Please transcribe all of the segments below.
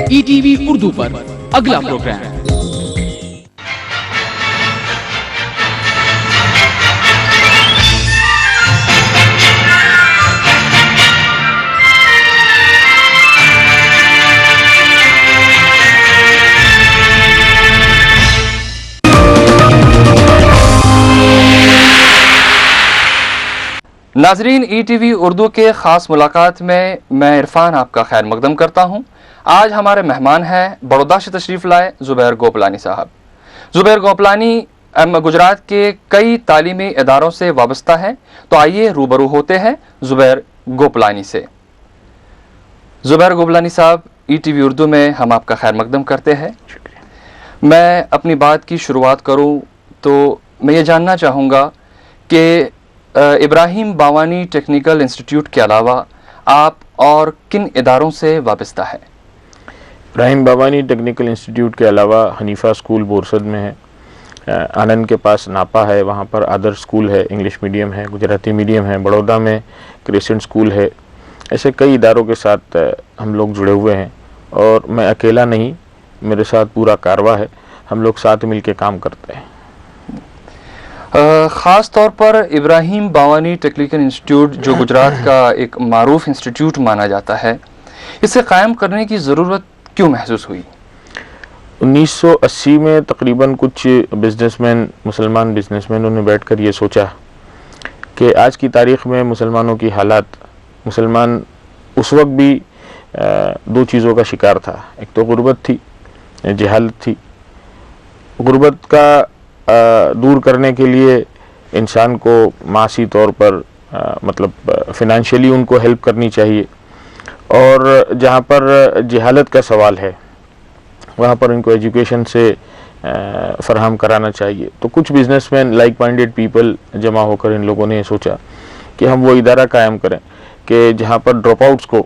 ETV Urdu पर अगला programme. नाजरीन, ईटीवी उर्दू के ख़ास मुलाकात में मैं इरफान आपका खैर मकदम करता हूँ। आज हमारे मेहमान हैं बड़ौदा से तशरीफ़ लाए ज़ुबैर गोपलानी साहब। ज़ुबैर गोपलानी गुजरात के कई तालीमी इदारों से वाबस्ता हैं, तो आइए रूबरू होते हैं ज़ुबैर गोपलानी से। ज़ुबैर गोपलानी साहब, ईटीवी उर्दू में हम आपका खैर मकदम करते हैं। मैं अपनी बात की शुरुआत करूँ तो मैं ये जानना चाहूँगा कि इब्राहिम बावानी टेक्निकल इंस्टीट्यूट के अलावा आप और किन इदारों से वाबस्ता है? इब्राहिम बावानी टेक्निकल इंस्टीट्यूट के अलावा हनीफा स्कूल बोरसद में है, आनंद के पास नापा है, वहाँ पर आदर्श स्कूल है, इंग्लिश मीडियम है, गुजराती मीडियम है, बड़ौदा में क्रिसेंट स्कूल है। ऐसे कई इदारों के साथ हम लोग जुड़े हुए हैं और मैं अकेला नहीं, मेरे साथ पूरा कारवा है, हम लोग साथ मिल के काम करते हैं। ख़ास तौर पर इब्राहिम बावानी टेक्निकल इंस्टीट्यूट जो गुजरात का एक मारूफ इंस्टीट्यूट माना जाता है, इसे कायम करने की ज़रूरत क्यों महसूस हुई? 1980 में तकरीबन कुछ बिजनेसमैन, मुसलमान बिजनेसमैनों ने बैठकर ये सोचा कि आज की तारीख़ में मुसलमानों की हालात, मुसलमान उस वक्त भी दो चीज़ों का शिकार था। एक तो गुर्बत थी, जहालत थी। गुर्बत का दूर करने के लिए इंसान को मासी तौर पर मतलब फिनेंशियली उनको हेल्प करनी चाहिए, और जहाँ पर जहालत का सवाल है वहाँ पर इनको एजुकेशन से फराहम कराना चाहिए। तो कुछ बिजनेसमैन, लाइक माइंडेड पीपल जमा होकर इन लोगों ने सोचा कि हम वो इदारा कायम करें कि जहाँ पर ड्रॉप आउट्स को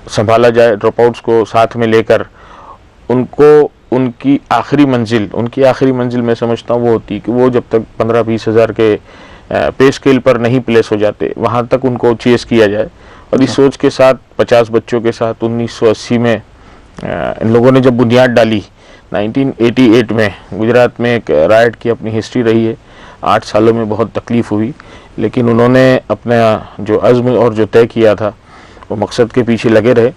संभाला जाए, ड्रॉप आउट्स को साथ में लेकर उनको उनकी आखिरी मंजिल मैं समझता हूँ वो होती कि वो जब तक 15-20 हज़ार के पे स्केल पर नहीं प्लेस हो जाते वहाँ तक उनको चेस किया जाए। और इस सोच के साथ 50 बच्चों के साथ 1980 में इन लोगों ने जब बुनियाद डाली, 1988 में गुजरात में एक राइट की अपनी हिस्ट्री रही है। 8 सालों में बहुत तकलीफ़ हुई, लेकिन उन्होंने अपना जो अज़्म और जो तय किया था वो मकसद के पीछे लगे रहे।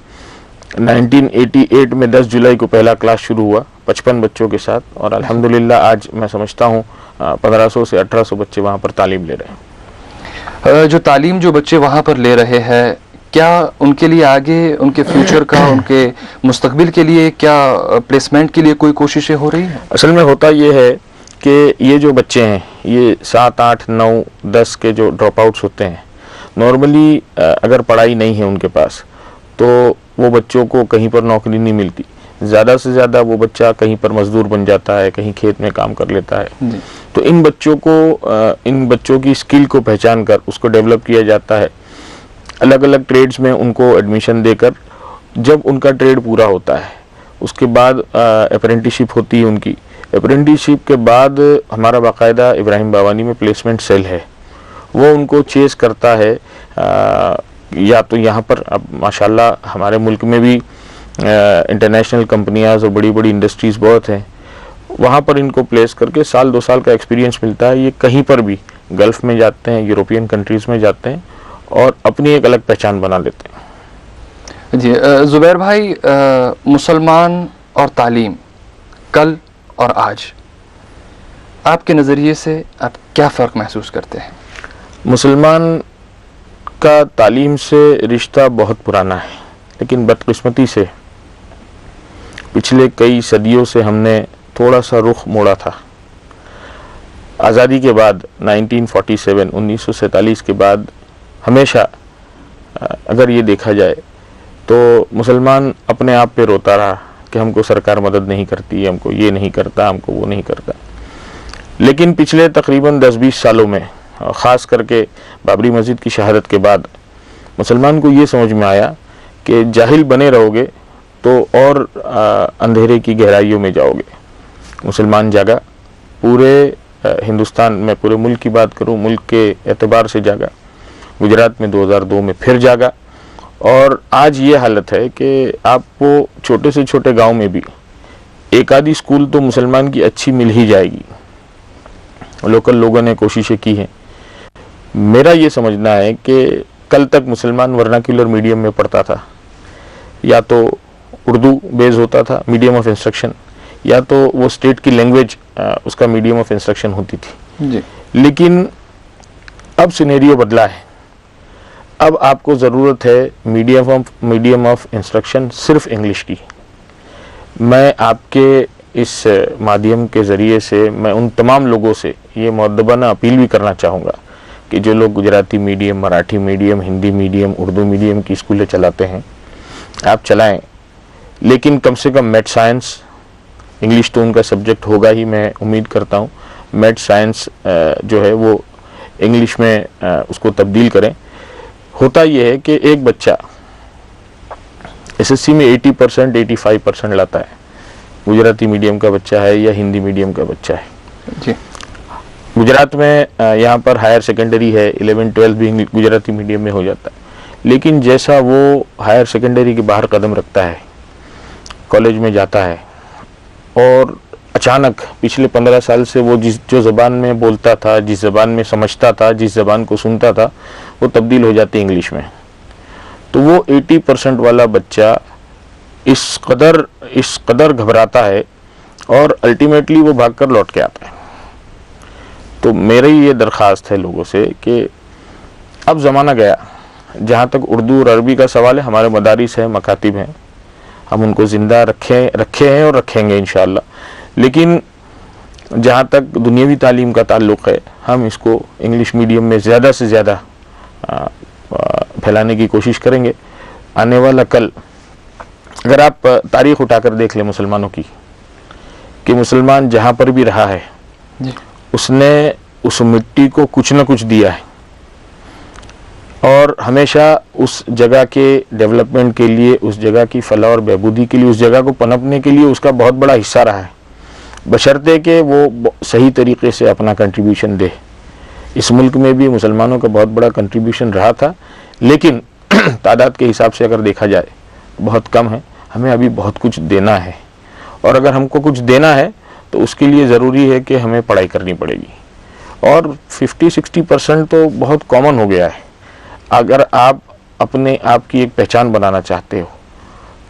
1988 में 10 जुलाई को पहला क्लास शुरू हुआ 55 बच्चों के साथ, और अल्हम्दुलिल्लाह आज मैं समझता हूँ 1500 से 1800 बच्चे वहाँ पर तालीम ले रहे हैं। जो तालीम जो बच्चे वहाँ पर ले रहे हैं, क्या उनके लिए आगे उनके फ्यूचर का, उनके मुस्तकबिल के लिए क्या प्लेसमेंट के लिए कोई कोशिशें हो रही हैं? असल में होता ये है कि ये जो बच्चे हैं, ये 7, 8, 9, 10 के जो ड्रॉप आउट्स होते हैं, नॉर्मली अगर पढ़ाई नहीं है उनके पास तो वो बच्चों को कहीं पर नौकरी नहीं मिलती। ज़्यादा से ज़्यादा वो बच्चा कहीं पर मजदूर बन जाता है, कहीं खेत में काम कर लेता है। तो इन बच्चों की स्किल को पहचान कर उसको डेवलप किया जाता है। अलग अलग ट्रेड्स में उनको एडमिशन देकर जब उनका ट्रेड पूरा होता है उसके बाद अप्रेंटिसशिप होती है उनकी। अप्रेंटिसशिप के बाद हमारा बाकायदा इब्राहिम बावानी में प्लेसमेंट सेल है, वो उनको चेस करता है। या तो यहाँ पर अब माशाल्लाह हमारे मुल्क में भी इंटरनेशनल कंपनियां और बड़ी बड़ी इंडस्ट्रीज़ बहुत हैं, वहाँ पर इनको प्लेस करके 1-2 साल का एक्सपीरियंस मिलता है। ये कहीं पर भी गल्फ़ में जाते हैं, यूरोपियन कंट्रीज़ में जाते हैं और अपनी एक अलग पहचान बना लेते हैं। जी ज़ुबैर भाई, मुसलमान और तालीम, कल और आज, आपके नज़रिए से आप क्या फ़र्क महसूस करते हैं? मुसलमान का तालीम से रिश्ता बहुत पुराना है, लेकिन बदकिस्मती से पिछले कई सदियों से हमने थोड़ा सा रुख मोड़ा था। आज़ादी के बाद 1947 के बाद हमेशा अगर ये देखा जाए तो मुसलमान अपने आप पे रोता रहा कि हमको सरकार मदद नहीं करती, हमको ये नहीं करता, हमको वो नहीं करता। लेकिन पिछले तकरीबन 10-20 सालों में, ख़ास करके बाबरी मस्जिद की शहादत के बाद, मुसलमान को ये समझ में आया कि जाहिल बने रहोगे तो और अंधेरे की गहराइयों में जाओगे। मुसलमान जागा, पूरे हिंदुस्तान में, पूरे मुल्क की बात करूं, मुल्क के एतबार से जागा। गुजरात में 2002 में फिर जागा और आज ये हालत है कि आपको छोटे से छोटे गांव में भी एक आधी स्कूल तो मुसलमान की अच्छी मिल ही जाएगी। लोकल लोगों ने कोशिशें की हैं। मेरा ये समझना है कि कल तक मुसलमान वर्नाक्युलर मीडियम में पढ़ता था, या तो उर्दू बेस होता था मीडियम ऑफ इंस्ट्रक्शन, या तो वो स्टेट की लैंग्वेज उसका मीडियम ऑफ इंस्ट्रक्शन होती थी जी। लेकिन अब सिनेरियो बदला है। अब आपको ज़रूरत है मीडियम ऑफ इंस्ट्रक्शन सिर्फ इंग्लिश की। मैं आपके इस माध्यम के ज़रिए से मैं उन तमाम लोगों से ये मुअद्दबाना अपील भी करना चाहूँगा कि जो लोग Gujarati medium, Marathi medium, Hindi medium, Urdu medium की स्कूलें चलाते हैं, आप चलाएं, लेकिन कम से कम मैथ साइंस, इंग्लिश तो उनका सब्जेक्ट होगा ही, मैं उम्मीद करता हूँ मैथ साइंस जो है वो इंग्लिश में उसको तब्दील करें। होता यह है कि एक बच्चा एसएससी में 80%, 85% लाता है, गुजराती मीडियम का बच्चा है या हिंदी मीडियम का बच्चा है जी। गुजरात में यहाँ पर हायर सेकेंडरी है, 11-12 भी गुजराती मीडियम में हो जाता है, लेकिन जैसा वो हायर सेकेंडरी के बाहर कदम रखता है, कॉलेज में जाता है, और अचानक पिछले 15 साल से वो जो ज़बान में बोलता था, जिस ज़बान में समझता था, जिस ज़बान को सुनता था, वो तब्दील हो जाती है इंग्लिश में। तो वो 80% वाला बच्चा इस कदर घबराता है और अल्टीमेटली वो भागकर लौट के आता है। तो मेरी ये दरख्वास्त है लोगों से कि अब ज़माना गया, जहाँ तक उर्दू और अरबी का सवाल है, हमारे मदारिस हैं, मकातिब हैं, हम उनको ज़िंदा रखे हैं और रखेंगे इंशाअल्लाह। लेकिन जहाँ तक दुनियावी तालीम का ताल्लुक़ है, हम इसको इंग्लिश मीडियम में ज़्यादा से ज़्यादा फैलाने की कोशिश करेंगे। आने वाला कल अगर आप तारीख़ उठाकर देख लें मुसलमानों की, कि मुसलमान जहाँ पर भी रहा है जी। उसने उस मिट्टी को कुछ न कुछ दिया है, और हमेशा उस जगह के डेवलपमेंट के लिए, उस जगह की फलाह और बहबूदी के लिए, उस जगह को पनपने के लिए उसका बहुत बड़ा हिस्सा रहा है, बशर्ते कि वो सही तरीके से अपना कंट्रीब्यूशन दे। इस मुल्क में भी मुसलमानों का बहुत बड़ा कंट्रीब्यूशन रहा था, लेकिन तादाद के हिसाब से अगर देखा जाए बहुत कम है। हमें अभी बहुत कुछ देना है, और अगर हमको कुछ देना है तो उसके लिए ज़रूरी है कि हमें पढ़ाई करनी पड़ेगी। और 50-60% तो बहुत कॉमन हो गया है। अगर आप अपने आप की एक पहचान बनाना चाहते हो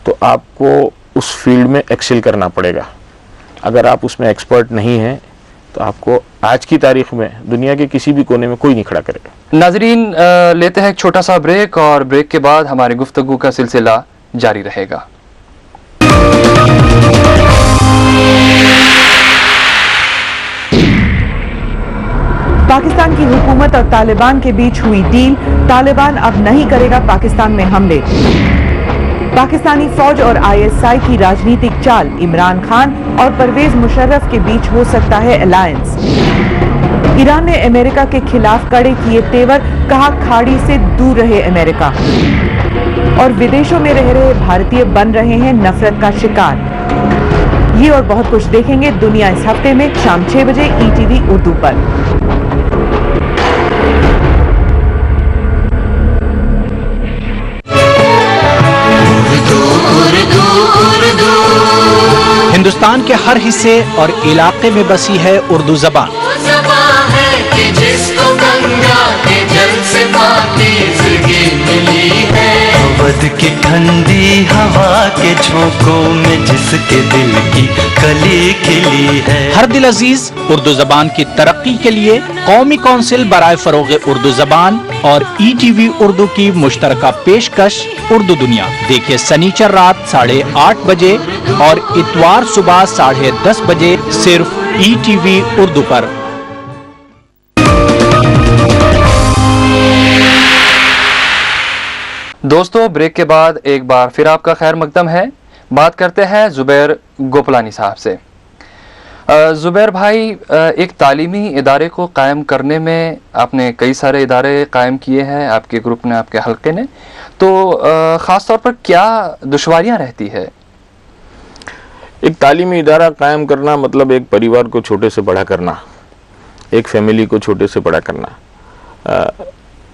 तो आपको उस फील्ड में एक्सेल करना पड़ेगा। अगर आप उसमें एक्सपर्ट नहीं हैं तो आपको आज की तारीख में दुनिया के किसी भी कोने में कोई नहीं खड़ा करेगा। नाजरीन, लेते हैं एक छोटा सा ब्रेक, और ब्रेक के बाद हमारी गुफ्तगू का सिलसिला जारी रहेगा। पाकिस्तान की हुकूमत और तालिबान के बीच हुई डील, तालिबान अब नहीं करेगा पाकिस्तान में हमले। पाकिस्तानी फौज और आईएसआई की राजनीतिक चाल, इमरान खान और परवेज मुशर्रफ के बीच हो सकता है अलायंस। ईरान ने अमेरिका के खिलाफ कड़े किए तेवर, कहा खाड़ी से दूर रहे अमेरिका। और विदेशों में रह रहे भारतीय बन रहे हैं नफरत का शिकार। ये और बहुत कुछ देखेंगे दुनिया इस हफ्ते में शाम 6 बजे ईटीवी उर्दू पर। हिंदुस्तान के हर हिस्से और इलाके में बसी है उर्दू जबान। जिसको गंगा के जल से पाकीज़गी मिली है, अवध की ठंडी हवा के झोंकों में जिसके दिल की कली खिली है। हर दिल अजीज उर्दू जबान की तरक्की के लिए कौमी कौंसिल बराए फरोग़ उर्दू जबान और ईटीवी उर्दू की मुश्तरका पेशकश उर्दू दुनिया, देखिए सनीचर रात 8:30 बजे और इतवार सुबह 10:30 बजे सिर्फ ईटीवी उर्दू पर। दोस्तों, ब्रेक के बाद एक बार फिर आपका खैर मकदम है। बात करते हैं ज़ुबैर गोपलानी साहब से। ज़ुबैर भाई, एक तालीमी इदारे को कायम करने में आपने कई सारे इदारे कायम किए हैं, आपके ग्रुप ने, आपके हल्के ने, तो ख़ास तौर पर क्या दुश्वारियां रहती है? एक तालीमी इदारा कायम करना मतलब एक परिवार को छोटे से बड़ा करना, एक फैमिली को छोटे से बड़ा करना।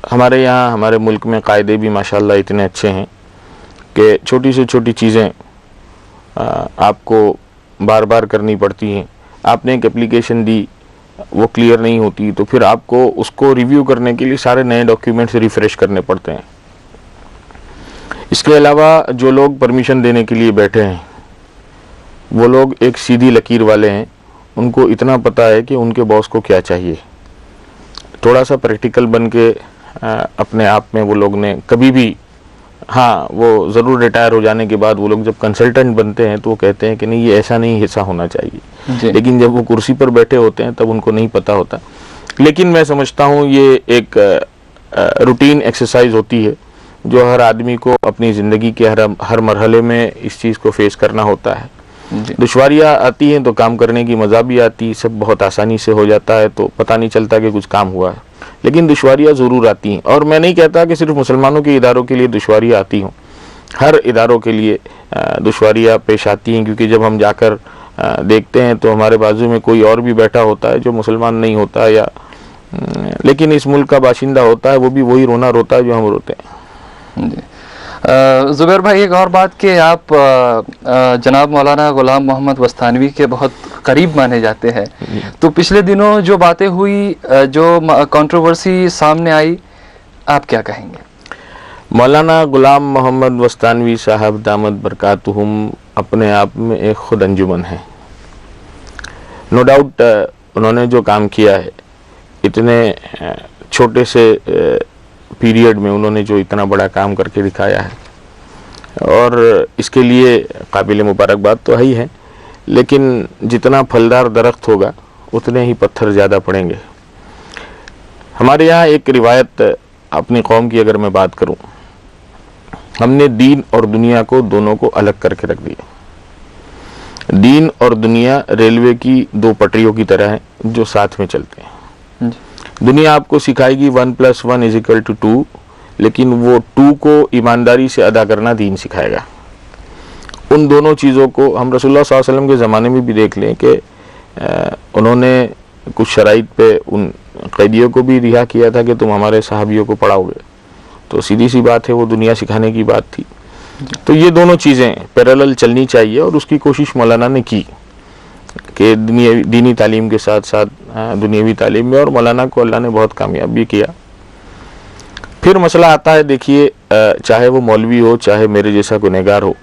हमारे यहाँ हमारे मुल्क में कायदे भी माशाल्लाह इतने अच्छे हैं कि छोटी से छोटी चीज़ें आपको बार बार करनी पड़ती हैं। आपने एक एप्लीकेशन दी, वो क्लियर नहीं होती तो फिर आपको उसको रिव्यू करने के लिए सारे नए डॉक्यूमेंट्स रिफ़्रेश करने पड़ते हैं। इसके अलावा जो लोग परमिशन देने के लिए बैठे हैं वो लोग एक सीधी लकीर वाले हैं, उनको इतना पता है कि उनके बॉस को क्या चाहिए। थोड़ा सा प्रैक्टिकल बन के अपने आप में वो लोग ने कभी भी, हाँ वो ज़रूर रिटायर हो जाने के बाद वो लोग जब कंसल्टेंट बनते हैं तो वो कहते हैं कि नहीं ये ऐसा नहीं हिस्सा होना चाहिए, लेकिन जब वो कुर्सी पर बैठे होते हैं तब उनको नहीं पता होता। लेकिन मैं समझता हूँ ये एक रूटीन एक्सरसाइज होती है जो हर आदमी को अपनी ज़िंदगी के हर मरहले में इस चीज़ को फेस करना होता है। दुश्वारियाँ आती हैं तो काम करने की मज़ा भी आती, सब बहुत आसानी से हो जाता है तो पता नहीं चलता कि कुछ काम हुआ है, लेकिन दुश्वारियाँ ज़रूर आती हैं। और मैं नहीं कहता कि सिर्फ मुसलमानों के इदारों के लिए दुश्वारियाँ आती हों, हर इदारों के लिए दुश्वारियाँ पेश आती हैं, क्योंकि जब हम जाकर देखते हैं तो हमारे बाजू में कोई और भी बैठा होता है जो मुसलमान नहीं होता या लेकिन इस मुल्क का बाशिंदा होता है, वो भी वही रोना रोता है जो हम रोते हैं। ज़ुबैर भाई, एक और बात कि आप जनाब मौलाना गुलाम मोहम्मद वस्तानवी के बहुत करीब माने जाते हैं, तो पिछले दिनों जो बातें हुई, जो कंट्रोवर्सी सामने आई, आप क्या कहेंगे? मौलाना गुलाम मोहम्मद वस्तानवी साहब दामद बरकातुहुम अपने आप में एक खुद अंजुमन है। नो डाउट उन्होंने जो काम किया है, इतने छोटे से पीरियड में उन्होंने जो इतना बड़ा काम करके दिखाया है, और इसके लिए काबिल मुबारकबाद तो है ही है, लेकिन जितना फलदार दरख्त होगा उतने ही पत्थर ज़्यादा पड़ेंगे। हमारे यहाँ एक रिवायत, अपनी कौम की अगर मैं बात करूँ, हमने दीन और दुनिया को दोनों को अलग करके रख दिया। दीन और दुनिया रेलवे की दो पटरियों की तरह है जो साथ में चलते हैं। दुनिया आपको सिखाएगी 1 + 1 = 2, लेकिन वो 2 को ईमानदारी से अदा करना दीन सिखाएगा। उन दोनों चीज़ों को हम रसूलुल्लाह सल्लल्लाहु अलैहि वसल्लम के ज़माने में भी देख लें कि उन्होंने कुछ शराइत पे उन कैदियों को भी रिहा किया था कि तुम हमारे सहाबियों को पढ़ाओगे, तो सीधी सी बात है वो दुनिया सिखाने की बात थी। तो ये दोनों चीज़ें पैरेलल चलनी चाहिए और उसकी कोशिश मौलाना ने की कि दीनी तालीम के साथ साथ दुनियावी तालीम में, और मौलाना को अल्लाह ने बहुत कामयाब भी किया। फिर मसला आता है, देखिए चाहे वो मौलवी हो चाहे मेरे जैसा गुनहगार हो,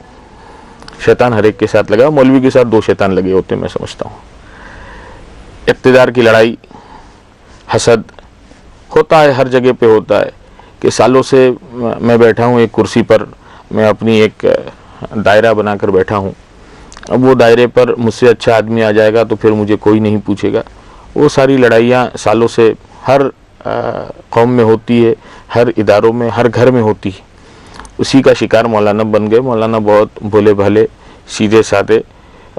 शैतान हर एक के साथ लगा। मौलवी के साथ 2 शैतान लगे होते हैं, मैं समझता हूँ। इक़्तिदार की लड़ाई, हसद होता है, हर जगह पे होता है कि सालों से मैं बैठा हूँ एक कुर्सी पर, मैं अपनी एक दायरा बनाकर बैठा हूँ, अब वो दायरे पर मुझसे अच्छा आदमी आ जाएगा तो फिर मुझे कोई नहीं पूछेगा। वो सारी लड़ाइयाँ सालों से हर कौम में होती है, हर इदारों में, हर घर में होती है। उसी का शिकार मौलाना बन गए। मौलाना बहुत भोले भाले, सीधे साधे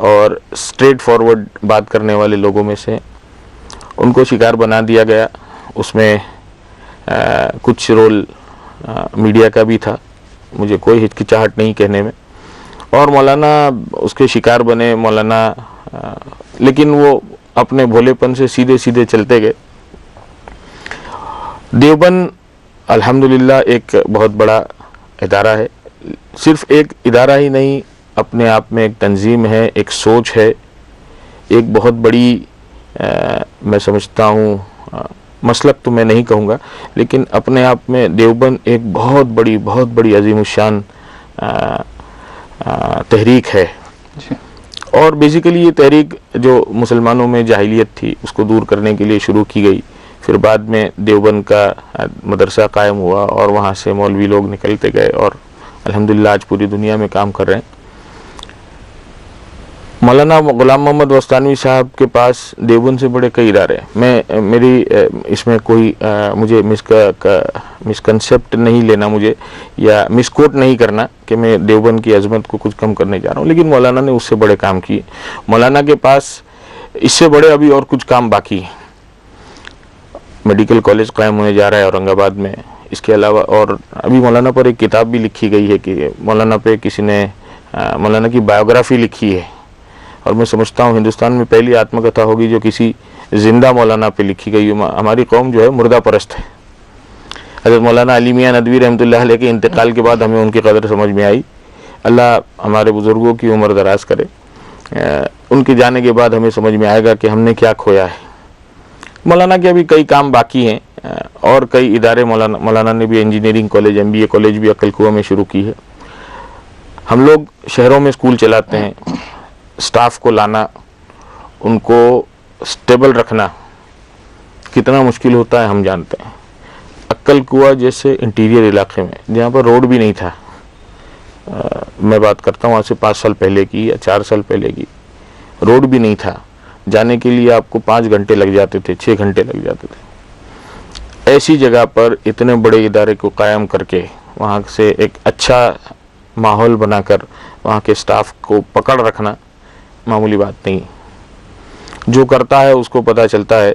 और स्ट्रेट फॉरवर्ड बात करने वाले लोगों में से, उनको शिकार बना दिया गया। उसमें कुछ रोल मीडिया का भी था, मुझे कोई हिचकिचाहट नहीं कहने में, और मौलाना उसके शिकार बने। मौलाना लेकिन वो अपने भोलेपन से सीधे सीधे चलते गए। देवबंद अल्हम्दुलिल्लाह एक बहुत बड़ा इदारा है, सिर्फ एक इदारा ही नहीं, अपने आप में एक तंजीम है, एक सोच है, एक बहुत बड़ी मैं समझता हूँ मसलक तो मैं नहीं कहूँगा, लेकिन अपने आप में देवबंद एक बहुत बड़ी अजीमुशान तहरीक है। और बेसिकली ये तहरीक जो मुसलमानों में जाहिलियत थी उसको दूर करने के लिए शुरू की गई। फिर बाद में देवबंद का मदरसा कायम हुआ और वहाँ से मौलवी लोग निकलते गए और अल्हम्दुलिल्लाह आज पूरी दुनिया में काम कर रहे हैं। मौलाना गुलाम मोहम्मद वस्तानवी साहब के पास देवबंद से बड़े कई इदारे हैं। मेरी इसमें कोई मुझे मिसकंसेप्ट नहीं लेना मुझे, या मिसकोट नहीं करना कि मैं देवबंद की अजमत को कुछ कम करने जा रहा हूँ, लेकिन मौलाना ने उससे बड़े काम किए। मौलाना के पास इससे बड़े अभी और कुछ काम बाकी है। मेडिकल कॉलेज कायम होने जा रहा है औरंगाबाद में। इसके अलावा और अभी मौलाना पर एक किताब भी लिखी गई है कि मौलाना पे किसी ने मौलाना की बायोग्राफी लिखी है, और मैं समझता हूँ हिंदुस्तान में पहली आत्मकथा होगी जो किसी जिंदा मौलाना पे लिखी गई। हमारी कौम जो है मुर्दा परस्त है। हज़रत मौलाना अली मियां नदवी रहमतुल्लाह अलैह के इंतकाल के बाद हमें उनकी कदर समझ में आई। अल्लाह हमारे बुज़ुर्गों की उम्र दराज करे। उनके जाने के बाद हमें समझ में आएगा कि हमने क्या खोया है। मौलाना के अभी कई काम बाकी हैं और कई इदारे, मौलाना ने भी इंजीनियरिंग कॉलेज, MBA कॉलेज भी अक्कलकुआ में शुरू की है। हम लोग शहरों में स्कूल चलाते हैं, स्टाफ को लाना, उनको स्टेबल रखना कितना मुश्किल होता है हम जानते हैं। अक्कलकुआ जैसे इंटीरियर इलाके में जहाँ पर रोड भी नहीं था, मैं बात करता हूँ आज से 5 साल पहले की या 4 साल पहले की, रोड भी नहीं था, जाने के लिए आपको 5 घंटे लग जाते थे, 6 घंटे लग जाते थे। ऐसी जगह पर इतने बड़े इदारे को कायम करके वहाँ से एक अच्छा माहौल बनाकर वहाँ के स्टाफ को पकड़ रखना मामूली बात नहीं। जो करता है उसको पता चलता है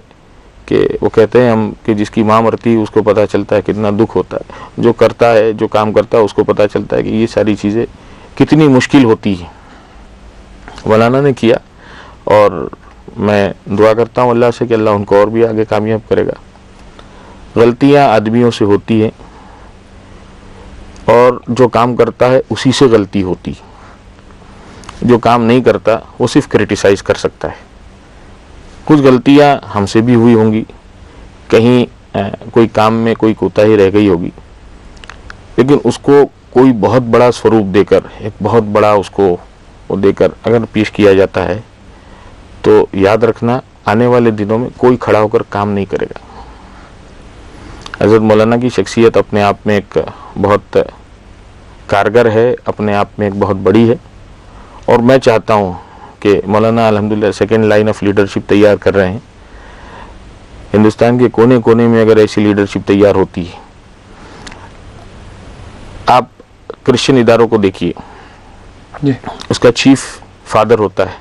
कि वो कहते हैं हम कि जिसकी माँ मरती है उसको पता चलता है कितना दुख होता है। जो करता है, जो काम करता है, उसको पता चलता है कि ये सारी चीज़ें कितनी मुश्किल होती हैं। मौलाना ने किया और मैं दुआ करता हूँ अल्लाह से कि अल्लाह उनको और भी आगे कामयाब करेगा। गलतियाँ आदमियों से होती हैं और जो काम करता है उसी से गलती होती। जो काम नहीं करता वो सिर्फ क्रिटिसाइज कर सकता है। कुछ गलतियां हमसे भी हुई होंगी, कहीं कोई काम में कोई कोताही रह गई होगी, लेकिन उसको कोई बहुत बड़ा स्वरूप देकर, एक बहुत बड़ा उसको वो देकर अगर पेश किया जाता है तो याद रखना आने वाले दिनों में कोई खड़ा होकर काम नहीं करेगा। हज़रत मौलाना की शख्सियत अपने आप में एक बहुत कारगर है, अपने आप में एक बहुत बड़ी है और मैं चाहता हूँ कि मौलाना अल्हम्दुलिल्लाह सेकेंड लाइन ऑफ लीडरशिप तैयार कर रहे हैं। हिंदुस्तान के कोने कोने में अगर ऐसी लीडरशिप तैयार होती है, आप क्रिश्चियन इदारों को देखिए, उसका चीफ फादर होता है,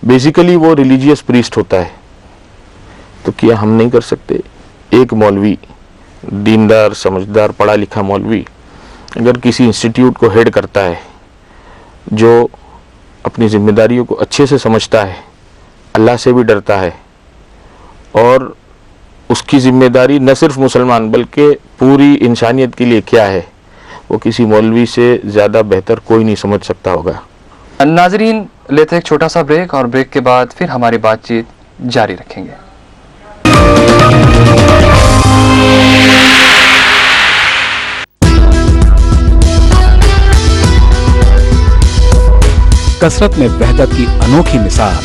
बेसिकली वो रिलीजियस प्रीस्ट होता है। तो क्या हम नहीं कर सकते? एक मौलवी, दीनदार, समझदार, पढ़ा लिखा मौलवी अगर किसी इंस्टीट्यूट को हेड करता है, जो अपनी जिम्मेदारियों को अच्छे से समझता है, अल्लाह से भी डरता है और उसकी जिम्मेदारी न सिर्फ मुसलमान बल्कि पूरी इंसानियत के लिए क्या है, वो किसी मौलवी से ज़्यादा बेहतर कोई नहीं समझ सकता होगा। नाजरीन, लेते हैं एक छोटा सा ब्रेक और ब्रेक के बाद फिर हमारी बातचीत जारी रखेंगे। कसरत में वहदत की अनोखी मिसाल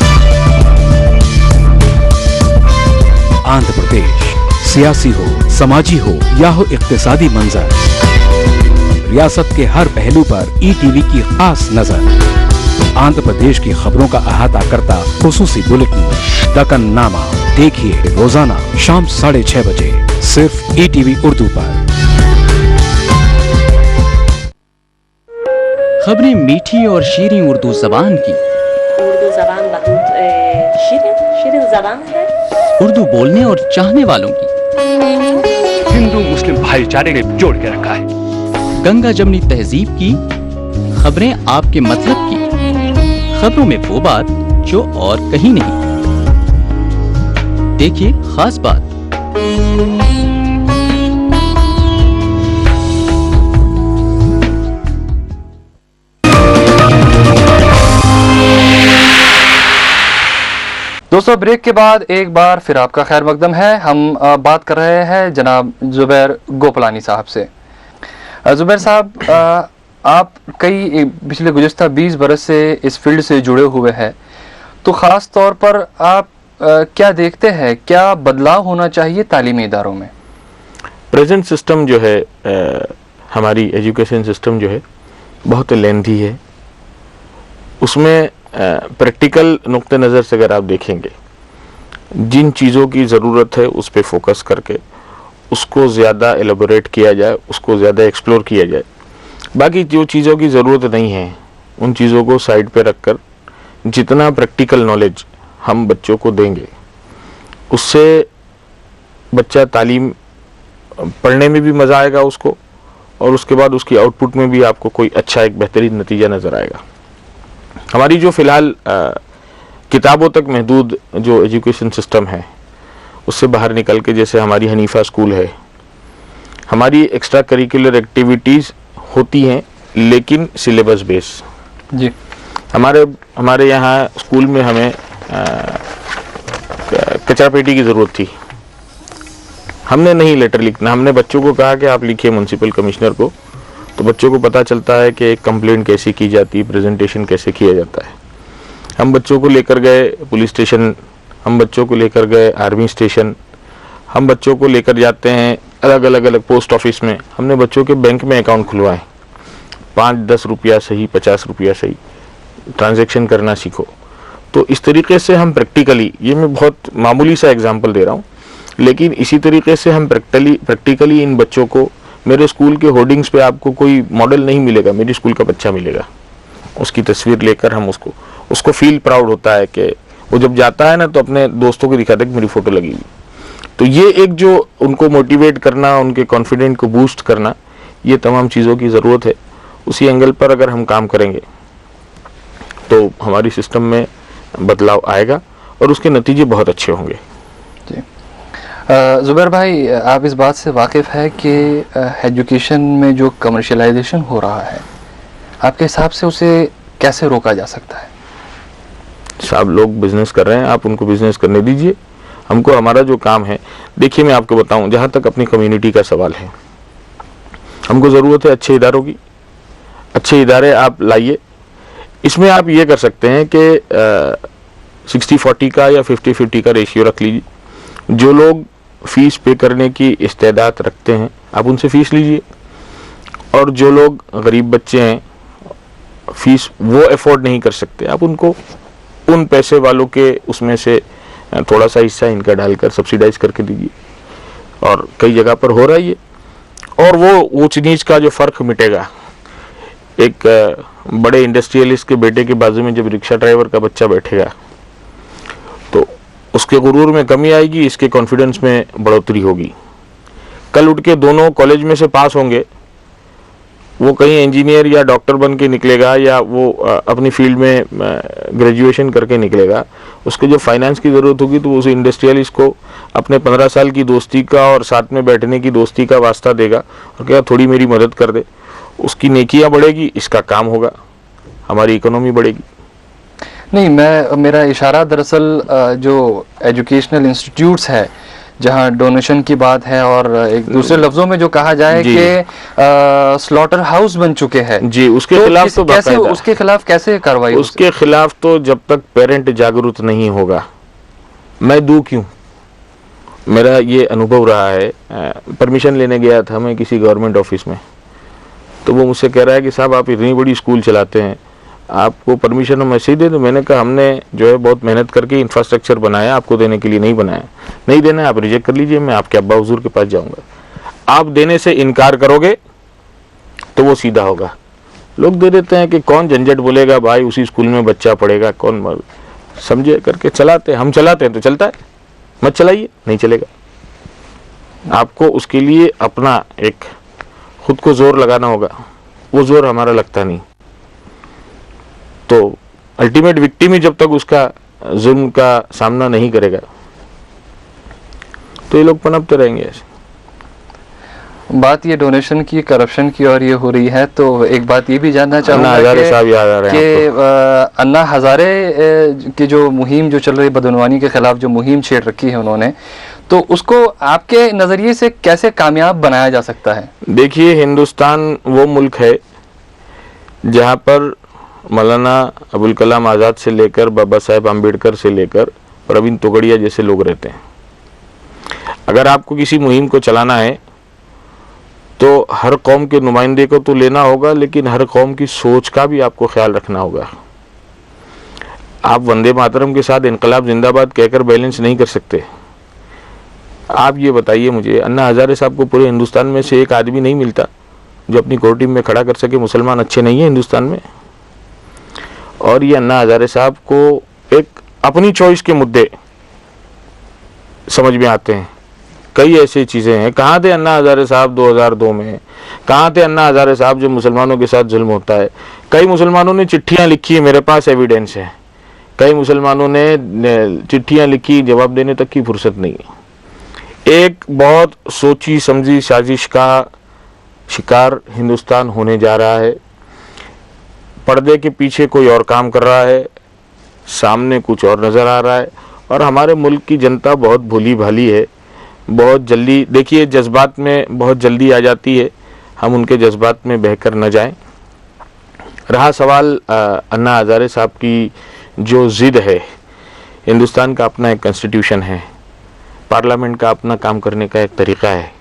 आंध्र प्रदेश। सियासी हो, समाजी हो या हो इक्तिसादी मंजर, रियासत के हर पहलू पर ETV की खास नजर। आंध्र प्रदेश की खबरों का अहाता करता खुसूसी बुलेटिन दक्कन नामा देखिए रोजाना शाम 6:30 बजे सिर्फ ETV उर्दू पर। खबरें मीठी और शीरीं उर्दू जबान की। उर्दू जबान बहुत शीरीं जबान है। उर्दू बोलने और चाहने वालों की। हिंदू मुस्लिम भाईचारे ने जोड़ के रखा है। गंगा जमनी तहजीब की खबरें, आपके मतलब की खबरों में वो बात जो और कहीं नहीं। देखिए खास बात। दोस्तों, ब्रेक के बाद एक बार फिर आपका खैर मकदम है। हम बात कर रहे हैं जनाब जुबैर गोपलानी साहब से। जुबैर साहब, आप कई पिछले गुज़िश्ता 20 बरस से इस फील्ड से जुड़े हुए हैं, तो ख़ास तौर पर आप क्या देखते हैं, क्या बदलाव होना चाहिए तालीमी इदारों में? प्रेजेंट सिस्टम जो है, हमारी एजुकेशन सिस्टम जो है बहुत लेंथी है। उसमें प्रैक्टिकल नुक्ते नज़र से अगर आप देखेंगे, जिन चीज़ों की ज़रूरत है उस पर फोकस करके उसको ज़्यादा एलेबोरेट किया जाए, उसको ज़्यादा एक्सप्लोर किया जाए। बाकी जो चीज़ों की ज़रूरत नहीं है उन चीज़ों को साइड पे रखकर जितना प्रैक्टिकल नॉलेज हम बच्चों को देंगे, उससे बच्चा तालीम पढ़ने में भी मज़ा आएगा उसको, और उसके बाद उसकी आउटपुट में भी आपको कोई अच्छा एक बेहतरीन नतीजा नज़र आएगा। हमारी जो फ़िलहाल किताबों तक महदूद जो एजुकेशन सिस्टम है, उससे बाहर निकल के जैसे हमारी हनीफा स्कूल है, हमारी एक्स्ट्रा करिकुलर एक्टिविटीज़ होती हैं लेकिन सिलेबस बेस। जी। हमारे यहाँ स्कूल में हमें कचरा पेटी की ज़रूरत थी। हमने नहीं लेटर लिखना, हमने बच्चों को कहा कि आप लिखिए म्युनिसिपल कमिश्नर को, तो बच्चों को पता चलता है कि एक कंप्लेंट कैसे की जाती है, प्रेजेंटेशन कैसे किया जाता है। हम बच्चों को लेकर गए पुलिस स्टेशन, हम बच्चों को लेकर गए आर्मी स्टेशन, हम बच्चों को लेकर जाते हैं अलग पोस्ट ऑफिस में। हमने बच्चों के बैंक में अकाउंट खुलवाए, 5-10 रुपया सही, 50 रुपया सही, ट्रांजैक्शन करना सीखो। तो इस तरीके से हम प्रैक्टिकली, ये मैं बहुत मामूली सा एग्जांपल दे रहा हूँ, लेकिन इसी तरीके से हम प्रैक्टिकली इन बच्चों को, मेरे स्कूल के होर्डिंग्स पे आपको कोई मॉडल नहीं मिलेगा, मेरे स्कूल का बच्चा मिलेगा। उसकी तस्वीर लेकर हम उसको फील प्राउड होता है कि वो जब जाता है ना तो अपने दोस्तों को दिखाता है कि मेरी फोटो लगी हुई। तो ये एक जो उनको मोटिवेट करना, उनके कॉन्फिडेंट को बूस्ट करना, ये तमाम चीज़ों की ज़रूरत है। उसी एंगल पर अगर हम काम करेंगे तो हमारी सिस्टम में बदलाव आएगा और उसके नतीजे बहुत अच्छे होंगे। जी। ज़ुबैर भाई, आप इस बात से वाकिफ़ है कि एजुकेशन में जो कमर्शियलाइजेशन हो रहा है, आपके हिसाब से उसे कैसे रोका जा सकता है? सब लोग बिजनेस कर रहे हैं, आप उनको बिजनेस करने दीजिए। हमको हमारा जो काम है, देखिए मैं आपको बताऊं, जहां तक अपनी कम्युनिटी का सवाल है, हमको ज़रूरत है अच्छे इदारों की। अच्छे इदारे आप लाइए। इसमें आप ये कर सकते हैं कि 60-40 का या 50-50 का रेशियो रख लीजिए। जो लोग फीस पे करने की इस्तेदाद रखते हैं, आप उनसे फीस लीजिए, और जो लोग गरीब बच्चे हैं, फीस वो अफोर्ड नहीं कर सकते, आप उनको उन पैसे वालों के उसमें से थोड़ा सा हिस्सा इनका डालकर सब्सिडाइज करके दीजिए। और कई जगह पर हो रहा है ये, और वो ऊंच नीच का जो फ़र्क मिटेगा। एक बड़े इंडस्ट्रियलिस्ट के बेटे के बाजू में जब रिक्शा ड्राइवर का बच्चा बैठेगा तो उसके गुरूर में कमी आएगी, इसके कॉन्फिडेंस में बढ़ोतरी होगी। कल उठ के दोनों कॉलेज में से पास होंगे, वो कहीं इंजीनियर या डॉक्टर बन के निकलेगा या वो अपनी फील्ड में ग्रेजुएशन करके निकलेगा। उसको जो फाइनेंस की ज़रूरत होगी तो उस इंडस्ट्रियलिस्ट को अपने 15 साल की दोस्ती का और साथ में बैठने की दोस्ती का वास्ता देगा और क्या थोड़ी मेरी मदद कर दे। उसकी नेकियां बढ़ेगी, इसका काम होगा, हमारी इकोनॉमी बढ़ेगी। नहीं, मेरा इशारा दरअसल जो एजुकेशनल इंस्टीट्यूट्स है जहां डोनेशन की बात है, और एक दूसरे लफ्जों में जो कहा जाए कि स्लॉटर हाउस बन चुके हैं जी, उसके खिलाफ तो कैसे, उसके खिलाफ कैसे कार्रवाई? उसके खिलाफ तो जब तक पेरेंट जागरूक नहीं होगा, मैं दूं क्यों? मेरा ये अनुभव रहा है। परमिशन लेने गया था मैं किसी गवर्नमेंट ऑफिस में, तो वो मुझसे कह रहा है कि साहब आप इतनी बड़ी स्कूल चलाते हैं, आपको परमिशन हम ऐसे ही दे दो। मैंने कहा हमने जो है बहुत मेहनत करके इंफ्रास्ट्रक्चर बनाया, आपको देने के लिए नहीं बनाया। नहीं देना है आप रिजेक्ट कर लीजिए, मैं आपके अब्बा हुजूर के पास जाऊंगा। आप देने से इनकार करोगे तो वो सीधा होगा। लोग दे देते हैं कि कौन झंझट बोलेगा भाई, उसी स्कूल में बच्चा पढ़ेगा, कौन समझे करके चलाते। हम चलाते हैं तो चलता है, मत चलाइए, नहीं चलेगा। आपको उसके लिए अपना एक खुद को जोर लगाना होगा, वो जोर हमारा लगता नहीं। तो अल्टीमेट विक्टिम ही जब तक उसका जुल्म का सामना नहीं करेगा तो ये लोग पनपते रहेंगे ऐसे। बात ये डोनेशन की, करप्शन की और ये हो रही है, तो एक बात ये भी जानना चाहूँगा अन्ना हजारे साहब याद आ रहे हैं कि अन्ना हजारे की जो मुहिम जो चल रही, बदनवानी के खिलाफ जो मुहिम छेड़ रखी है उन्होंने, तो उसको आपके नज़रिए से कैसे कामयाब बनाया जा सकता है? देखिए, हिंदुस्तान वो मुल्क है जहाँ पर मौलाना अबुल कलाम आज़ाद से लेकर बाबा साहेब आम्बेडकर से लेकर प्रवीण तोगड़िया जैसे लोग रहते हैं। अगर आपको किसी मुहिम को चलाना है तो हर कौम के नुमाइंदे को तो लेना होगा, लेकिन हर कौम की सोच का भी आपको ख्याल रखना होगा। आप वंदे मातरम के साथ इनकलाब जिंदाबाद कहकर बैलेंस नहीं कर सकते। आप ये बताइए मुझे, अन्ना हजारे साहब को पूरे हिंदुस्तान में से एक आदमी नहीं मिलता जो अपनी कोर टीम में खड़ा कर सके मुसलमान अच्छे नहीं है हिंदुस्तान में। और ये अन्ना हजारे साहब को एक अपनी चॉइस के मुद्दे समझ में आते हैं। कई ऐसी चीज़ें हैं। कहाँ थे अन्ना हजारे साहब 2002 में? कहाँ थे अन्ना हजारे साहब जब मुसलमानों के साथ जुल्म होता है? कई मुसलमानों ने चिट्ठियाँ लिखी है, मेरे पास एविडेंस है। कई मुसलमानों ने चिट्ठियाँ लिखी, जवाब देने तक की फुर्सत नहीं है। एक बहुत सोची समझी साजिश का शिकार हिंदुस्तान होने जा रहा है। पर्दे के पीछे कोई और काम कर रहा है, सामने कुछ और नज़र आ रहा है, और हमारे मुल्क की जनता बहुत भोली भाली है। बहुत जल्दी, देखिए, जज्बात में बहुत जल्दी आ जाती है, हम उनके जज्बात में बहकर न जाएं। रहा सवाल अन्ना हज़ारे साहब की जो ज़िद है, हिंदुस्तान का अपना एक कॉन्स्टिट्यूशन है, पार्लियामेंट का अपना काम करने का एक तरीक़ा है,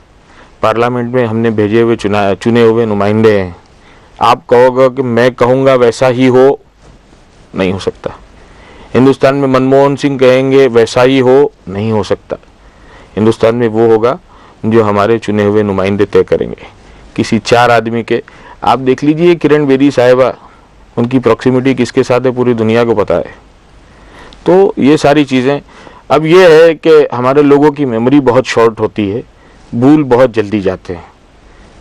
पार्लियामेंट में हमने भेजे हुए चुने हुए नुमाइंदे हैं। आप कहोगे कि मैं कहूँगा वैसा ही हो, नहीं हो सकता। हिंदुस्तान में मनमोहन सिंह कहेंगे वैसा ही हो, नहीं हो सकता। हिंदुस्तान में वो होगा जो हमारे चुने हुए नुमाइंदे तय करेंगे। किसी 4 आदमी के, आप देख लीजिए किरण बेदी साहिबा, उनकी प्रॉक्सिमिटी किसके साथ है पूरी दुनिया को पता है। तो ये सारी चीज़ें, अब ये है कि हमारे लोगों की मेमोरी बहुत शॉर्ट होती है, भूल बहुत जल्दी जाते हैं।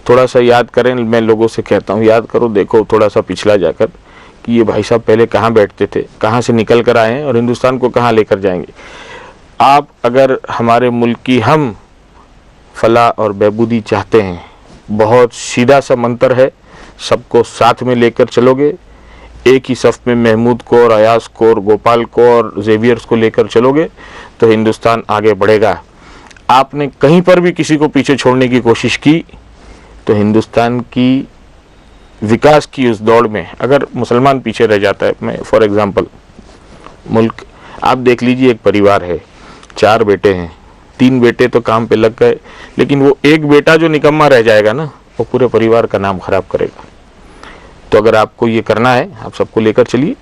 थोड़ा सा याद करें, मैं लोगों से कहता हूँ याद करो, देखो थोड़ा सा पिछला जाकर कि ये भाई साहब पहले कहाँ बैठते थे, कहाँ से निकल कर आए हैं और हिंदुस्तान को कहाँ लेकर जाएंगे। आप अगर हमारे मुल्क की हम फलाह और बहबूदी चाहते हैं, बहुत सीधा सा मंत्र है, सबको साथ में लेकर चलोगे, एक ही सफ़ में महमूद को और अयाज को और गोपाल को और जेवियर्स को लेकर चलोगे तो हिंदुस्तान आगे बढ़ेगा। आपने कहीं पर भी किसी को पीछे छोड़ने की कोशिश की तो हिंदुस्तान की विकास की उस दौड़ में अगर मुसलमान पीछे रह जाता है, मैं फॉर एग्जांपल मुल्क आप देख लीजिए, एक परिवार है, 4 बेटे हैं, 3 बेटे तो काम पे लग गए, लेकिन वो एक बेटा जो निकम्मा रह जाएगा ना, वो पूरे परिवार का नाम खराब करेगा। तो अगर आपको ये करना है, आप सबको लेकर चलिए,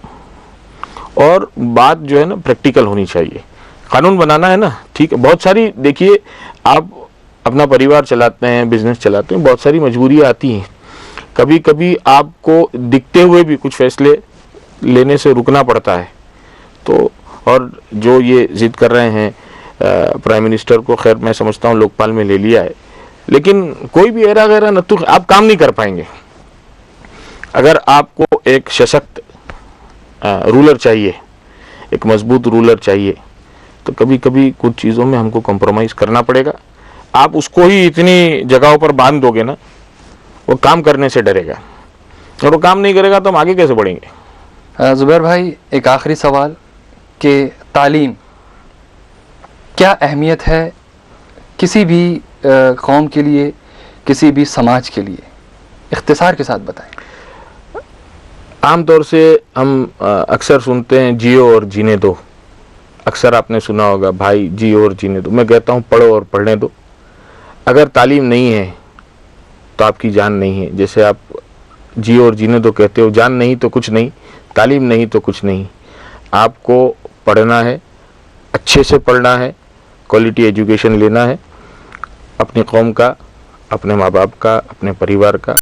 और बात जो है ना प्रैक्टिकल होनी चाहिए। कानून बनाना है ना, ठीक है, बहुत सारी, देखिए आप अपना परिवार चलाते हैं, बिजनेस चलाते हैं, बहुत सारी मजबूरियाँ आती हैं। कभी कभी आपको दिखते हुए भी कुछ फैसले लेने से रुकना पड़ता है। तो और जो ये जिद कर रहे हैं प्राइम मिनिस्टर को, खैर मैं समझता हूँ लोकपाल में ले लिया है, लेकिन कोई भी एरा गैरा नत्थु आप काम नहीं कर पाएंगे। अगर आपको एक सशक्त रूलर चाहिए, एक मजबूत रूलर चाहिए, तो कभी कभी कुछ चीज़ों में हमको कॉम्प्रोमाइज़ करना पड़ेगा। आप उसको ही इतनी जगहों पर बांध दोगे ना, वो काम करने से डरेगा, और वो काम नहीं करेगा तो हम आगे कैसे बढ़ेंगे। ज़ुबैर भाई, एक आखिरी सवाल कि तालीम क्या अहमियत है किसी भी कौम के लिए, किसी भी समाज के लिए, इख्तिसार के साथ बताएं। आमतौर से हम अक्सर सुनते हैं जियो और जीने दो, अक्सर आपने सुना होगा भाई जियो और जीने दो। मैं कहता हूँ पढ़ो और पढ़ने दो। अगर तालीम नहीं है तो आपकी जान नहीं है। जैसे आप जियो और जीने दो कहते हो, जान नहीं तो कुछ नहीं, तालीम नहीं तो कुछ नहीं। आपको पढ़ना है, अच्छे से पढ़ना है, क्वालिटी एजुकेशन लेना है, अपनी कौम का, अपने माँ बाप का, अपने परिवार का